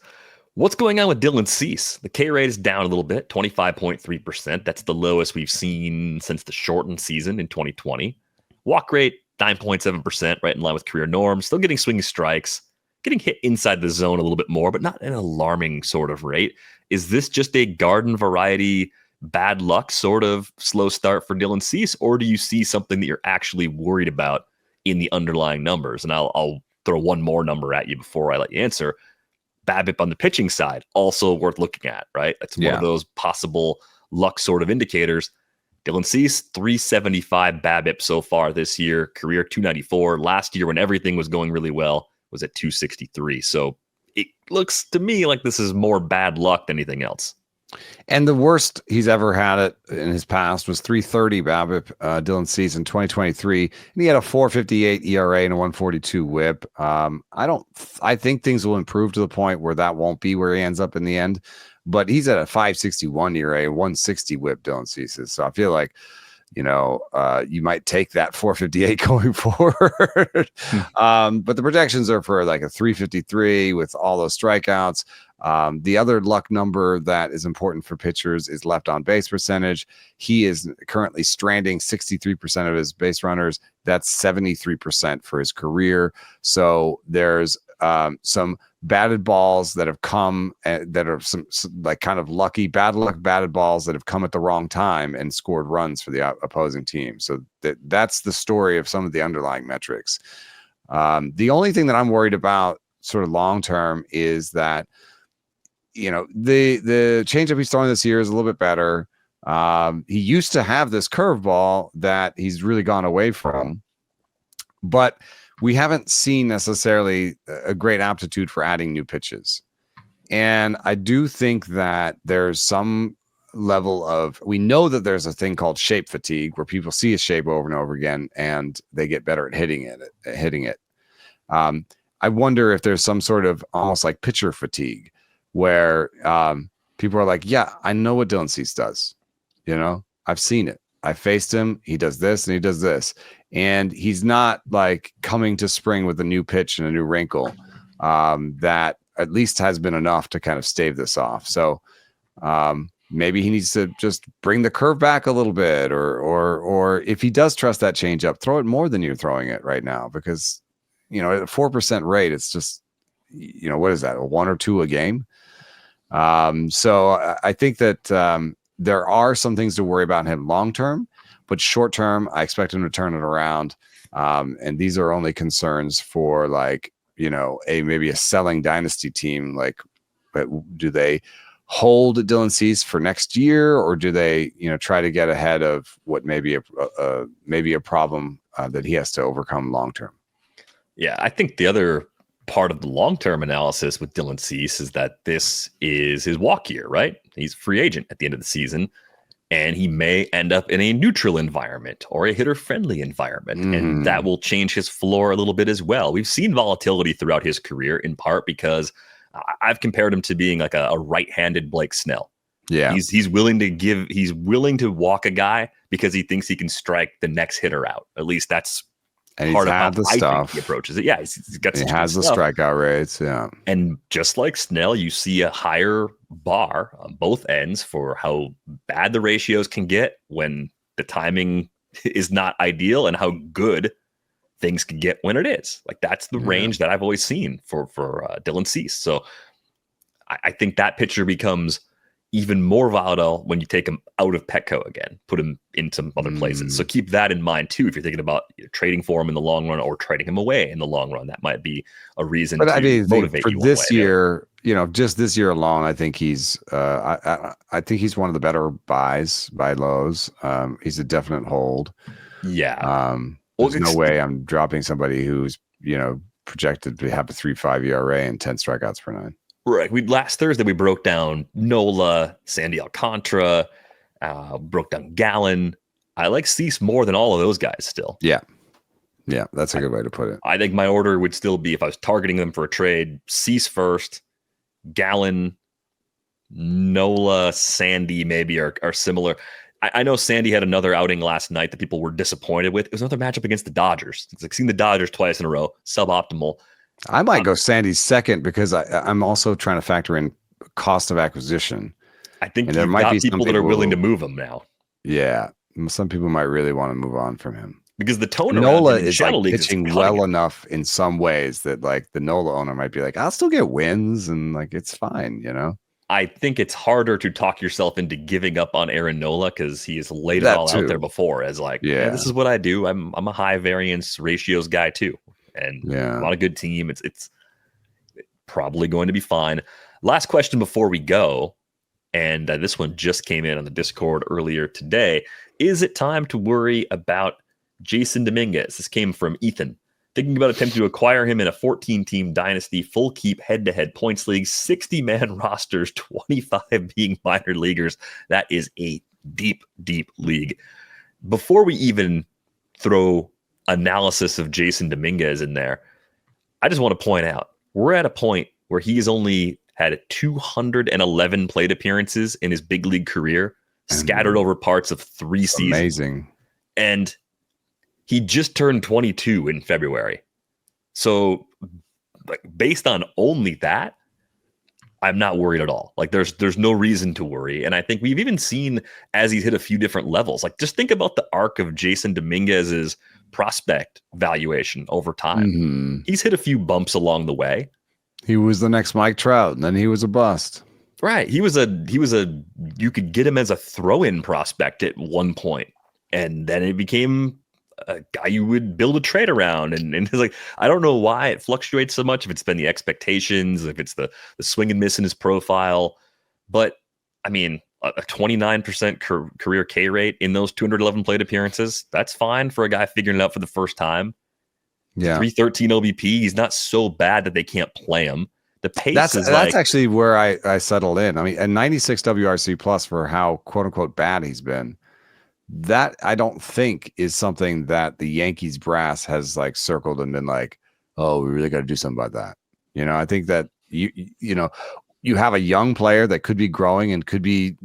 Speaker 1: What's going on with Dylan Cease? The K rate is down a little bit, 25.3%. That's the lowest we've seen since the shortened season in 2020. Walk rate, 9.7%, right in line with career norms. Still getting swinging strikes, getting hit inside the zone a little bit more, but not an alarming sort of rate. Is this just a garden variety bad luck sort of slow start for Dylan Cease, or do you see something that you're actually worried about in the underlying numbers? And I'll throw one more number at you before I let you answer. BABIP on the pitching side, also worth looking at, right? That's one of those possible luck sort of indicators. Dylan Cease, 375 BABIP so far this year, career 294. Last year, when everything was going really well, was at 263. So it looks to me like this is more bad luck than anything else.
Speaker 3: And the worst he's ever had it in his past was 330 BABIP, Dylan Cease in 2023, and he had a 4.58 ERA and a 1.42 WHIP. I think things will improve to the point where that won't be where he ends up in the end. But he's at a 5.61 ERA, 1.60 WHIP, Dylan Cease. So I feel like, you might take that 4.58 going forward. But the projections are for like a 3.53 with all those strikeouts. The other luck number that is important for pitchers is left on base percentage. He is currently stranding 63% of his base runners. That's 73% for his career. So there's some batted balls that have come that are some like kind of lucky bad luck batted balls that have come at the wrong time and scored runs for the opposing team. So that's the story of some of the underlying metrics. The only thing that I'm worried about sort of long term is that the changeup he's throwing this year is a little bit better. He used to have this curveball that he's really gone away from, but we haven't seen necessarily a great aptitude for adding new pitches. And I do think that there's some level of, we know that there's a thing called shape fatigue where people see a shape over and over again and they get better at hitting it. I wonder if there's some sort of almost like pitcher fatigue where people are like, yeah, I know what Dylan Cease does. I've seen it. I faced him. He does this and he does this. And he's not like coming to spring with a new pitch and a new wrinkle that at least has been enough to kind of stave this off. So maybe he needs to just bring the curve back a little bit, or if he does trust that changeup, throw it more than you're throwing it right now, because at a 4% rate, it's just, what is that, a 1 or 2 a game? So I think that there are some things to worry about him long term, but short term, I expect him to turn it around. And these are only concerns for maybe a selling dynasty team. Like, do they hold Dylan Cease for next year, or do they try to get ahead of what may be a problem that he has to overcome long term?
Speaker 1: Yeah, I think the other part of the long-term analysis with Dylan Cease is that this is his walk year, right? He's a free agent at the end of the season, and he may end up in a neutral environment or a hitter-friendly environment, and that will change his floor a little bit as well. We've seen volatility throughout his career, in part because I've compared him to being like a right-handed Blake Snell. Yeah, he's willing to walk a guy because he thinks he can strike the next hitter out. At least that's
Speaker 3: and part of how I think
Speaker 1: he approaches it. Yeah, he
Speaker 3: has the strikeout rates. Yeah,
Speaker 1: and just like Snell, you see a higher bar on both ends for how bad the ratios can get when the timing is not ideal, and how good things can get when it is. Like, that's the range that I've always seen for Dylan Cease. So I think that pitcher becomes even more volatile when you take him out of Petco again, put him in some other places. So keep that in mind too if you're thinking about trading for him in the long run or trading him away in the long run. That might be a reason to motivate
Speaker 3: for
Speaker 1: you
Speaker 3: this year. Just this year alone, I think he's I think he's one of the better buys by lows. He's a definite hold.
Speaker 1: Yeah.
Speaker 3: There's no way I'm dropping somebody who's projected to have a 3.5 ERA and 10 strikeouts per 9.
Speaker 1: Right. Last Thursday we broke down Nola, Sandy Alcantara, broke down Gallen. I like Cease more than all of those guys still.
Speaker 3: Yeah, that's a good way to put it.
Speaker 1: I think my order would still be, if I was targeting them for a trade, Cease first, Gallen, Nola, Sandy maybe are similar. I know Sandy had another outing last night that people were disappointed with. It was another matchup against the Dodgers. It's like seeing the Dodgers twice in a row, suboptimal.
Speaker 3: I might go Sandy second because I'm also trying to factor in cost of acquisition.
Speaker 1: I think there might be people that are willing to move him now.
Speaker 3: Yeah, some people might really want to move on from him
Speaker 1: because the tone
Speaker 3: Nola is like pitching well enough in some ways that like the Nola owner might be like, I'll still get wins and like it's fine,
Speaker 1: I think it's harder to talk yourself into giving up on Aaron Nola because he has laid it all out there before as like, yeah, this is what I do. I'm a high variance ratios guy too. And on a good team, it's probably going to be fine. Last question before we go, and this one just came in on the Discord earlier today. Is it time to worry about Jasson Domínguez? This came from Ethan. Thinking about attempting to acquire him in a 14-team dynasty, full keep head-to-head points league, 60-man rosters, 25 being minor leaguers. That is a deep, deep league. Before we even throw analysis of Jasson Domínguez in there, I just want to point out, we're at a point where he's only had 211 plate appearances in his big league career, scattered over parts of 3 seasons.
Speaker 3: Amazing.
Speaker 1: And he just turned 22 in February. So like, based on only that, I'm not worried at all. Like there's no reason to worry. And I think we've even seen as he's hit a few different levels, like just think about the arc of Jasson Domínguez's prospect valuation over time.
Speaker 3: Mm-hmm.
Speaker 1: He's hit a few bumps along the way.
Speaker 3: He was the next Mike Trout, and then he was a bust.
Speaker 1: Right. He was a you could get him as a throw-in prospect at one point, and then it became a guy you would build a trade around. And it's like, I don't know why it fluctuates so much, if it's been the expectations, if it's the swing and miss in his profile. But I mean, a 29% career K rate in those 211 plate appearances, that's fine for a guy figuring it out for the first time.
Speaker 3: Yeah.
Speaker 1: 313 OBP. He's not so bad that they can't play him. The pace
Speaker 3: that's actually where I settled in. I mean, a 96 WRC plus for how quote unquote bad he's been. That I don't think is something that the Yankees brass has like circled and been like, oh, we really got to do something about that. You know, I think that you know, you have a young player that could be growing and could be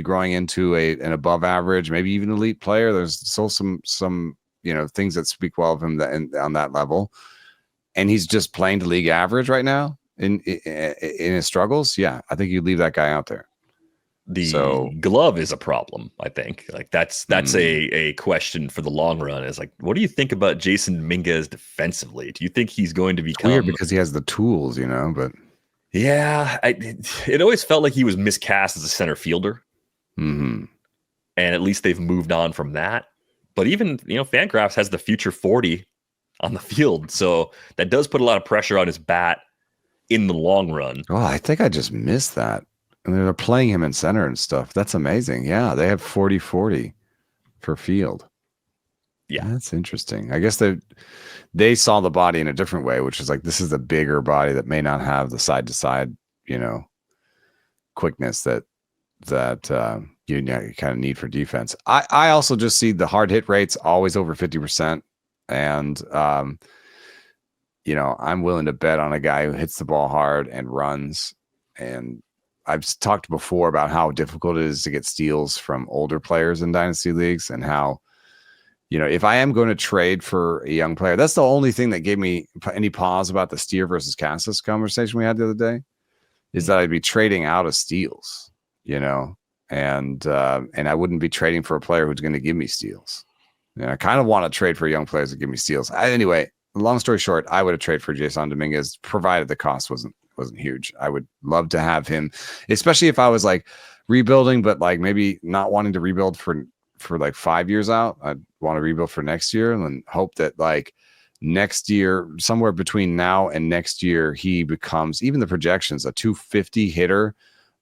Speaker 3: growing into an above average, maybe even elite player. There's still some you know, things that speak well of him on that level, and he's just playing to league average right now in his struggles. Yeah, I think you leave that guy out there.
Speaker 1: The glove is a problem, I think. Like that's a question for the long run. Is like, what do you think about Jasson Domínguez defensively? Do you think he's going to become
Speaker 3: weird because he has the tools, you know? But
Speaker 1: yeah, it always felt like he was miscast as a center fielder.
Speaker 3: Mm-hmm.
Speaker 1: And at least they've moved on from that. But even, you know, Fangraphs has the future 40 on the field, so that does put a lot of pressure on his bat in the long run.
Speaker 3: Oh, I think I just missed that. And they're playing him in center and stuff. That's amazing. Yeah, they have 40-40 for field.
Speaker 1: Yeah,
Speaker 3: that's interesting. I guess they saw the body in a different way, which is like, this is a bigger body that may not have the side to side, you know, quickness that you kind of need for defense. I also just see the hard hit rates always over 50%, and you know, I'm willing to bet on a guy who hits the ball hard and runs. And I've talked before about how difficult it is to get steals from older players in dynasty leagues, and how, you know, if I am going to trade for a young player, that's the only thing that gave me any pause about the Steer versus Cassis conversation we had the other day, is that I'd be trading out of steals, you know, and I wouldn't be trading for a player who's going to give me steals. And I kind of want to trade for young players that give me steals. Anyway, long story short, I would have traded for Jasson Domínguez, provided the cost wasn't huge. I would love to have him, especially if I was like rebuilding, but like maybe not wanting to rebuild for like 5 years out. I'd want to rebuild for next year, and then hope that like next year, somewhere between now and next year, he becomes, even the projections, a 250 hitter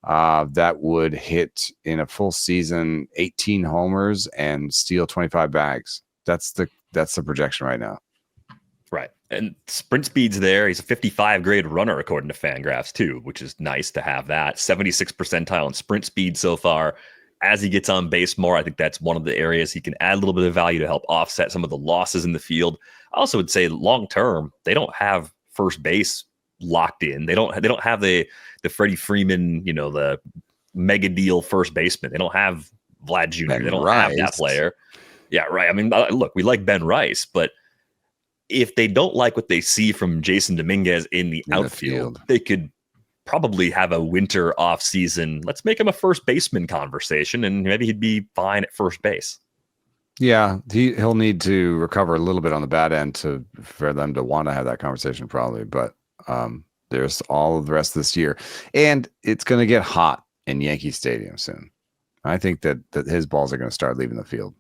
Speaker 3: that would hit in a full season 18 homers and steal 25 bags. That's the projection right now.
Speaker 1: Right. And sprint speed's there. He's a 55 grade runner, according to Fangraphs, too, which is nice to have that. 76th percentile in sprint speed so far. As he gets on base more, I think that's one of the areas he can add a little bit of value to help offset some of the losses in the field. I also would say long term, they don't have first base locked in. They don't have the Freddie Freeman, you know, the mega deal first baseman. They don't have Vlad Jr. They don't have that player. Yeah, right. I mean, look, we like Ben Rice, but if they don't like what they see from Jasson Domínguez in the outfield, they could probably have a winter off season. Let's make him a first baseman conversation, and maybe he'd be fine at first base.
Speaker 3: Yeah, he'll need to recover a little bit on the bad end for them to want to have that conversation, probably. But there's all of the rest of this year, and it's going to get hot in Yankee Stadium soon. I think that his balls are going to start leaving the field.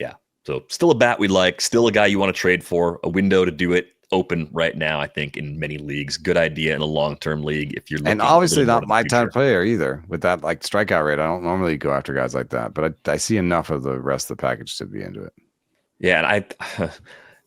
Speaker 1: Yeah. So still a bat we like, still a guy you want to trade for, a window to do it. open right now, I think, in many leagues. Good idea in a long-term league if you're looking.
Speaker 3: And obviously not my type of player either. With that like strikeout rate, I don't normally go after guys like that, but I see enough of the rest of the package to be into it.
Speaker 1: Yeah, and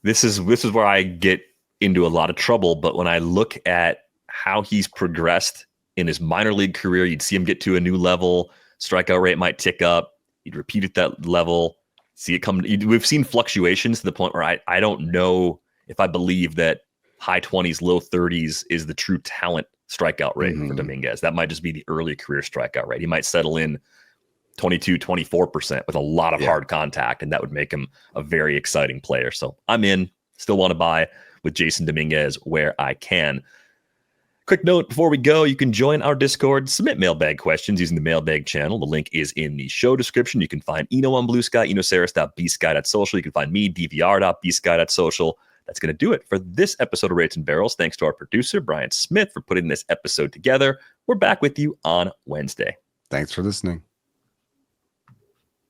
Speaker 1: this is where I get into a lot of trouble. But when I look at how he's progressed in his minor league career, you'd see him get to a new level. Strikeout rate might tick up. He'd repeat at that level. See it come. We've seen fluctuations to the point where I don't know if I believe that high 20s, low 30s is the true talent strikeout rate for Domínguez. That might just be the early career strikeout rate. He might settle in 22, 24% with a lot of hard contact, and that would make him a very exciting player. So I'm in. Still want to buy with Jasson Domínguez where I can. Quick note before we go, you can join our Discord, submit mailbag questions using the mailbag channel. The link is in the show description. You can find Eno on Blue Sky, enosaris.bsky.social. You can find me, dvr.bsky.social. That's going to do it for this episode of Rates and Barrels. Thanks to our producer, Brian Smith, for putting this episode together. We're back with you on Wednesday.
Speaker 3: Thanks for listening.